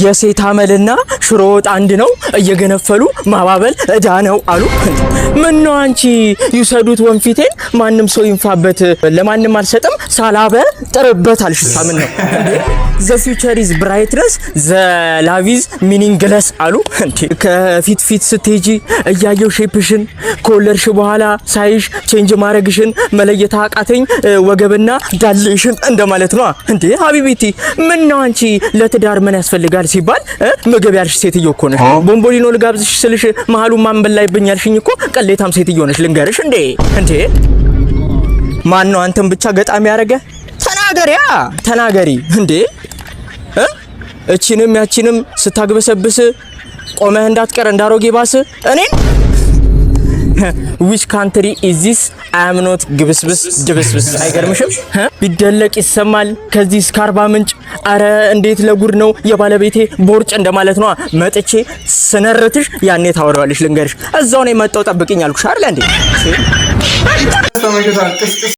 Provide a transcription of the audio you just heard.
የሴት አመልና ሽሮ ወጥ አንድ ነው እየገነፈሉ ማባበል እዳ ነው አሉ። ምን ነው አንቺ ይሰዱት ወንፊቴን ማንም ሰው ይንፋበት ለማንም አልሰጥም ሳላበ ጥርበት አልሽ። ምን ነው እንዴ? ዘ ፊውቸር ኢዝ ብራይትነስ ዘ ላቭ ኢዝ ሚኒንግለስ አሉ። እንዴ ከፊት ስትሄጂ እያየው ሼፕሽን ከወለድሽ በኋላ ሳይሽ ቼንጅ ማድረግሽን መለየት አቃተኝ ወገብና ዳሌሽን እንደማለት ነው እንዴ ሀቢቢቲ። ምን ነው አንቺ ለትዳር ምን ያስፈልጋል ሲባል ምግብ ያልሽ ሴትዮ እኮ ነሽ። ቦምቦሊኖ ልጋብዝሽ ስልሽ መሃሉ ማን በላይብኝ ያልሽኝ እኮ ቀሌታም ሴትዮ ነሽ ልንገርሽ። እንዴ ማን ነው አንተም ብቻ ገጣሚ ያረገ? ተናገሪያ ተናገሪ እንዴ እቺንም ያቺንም ስታግበሰብስ ቆመህ እንዳትቀር እንዳሮጌ ባስ እኔን which country is this? I am not ግብስብስ ድብስብስ። አይገርምሽም? ቢደለቅ ይሰማል ከዚህ እስከ አርባ ምንጭ። አረ እንዴት ለጉድ ነው የባለቤቴ ቦርጭ እንደማለት ነው። መጥቼ ስነርትሽ ያኔ ታወራዋለሽ ልንገርሽ። እዛው ነው የመጣው ጠብቂኝ አልኩሽ አይደል እንዴ?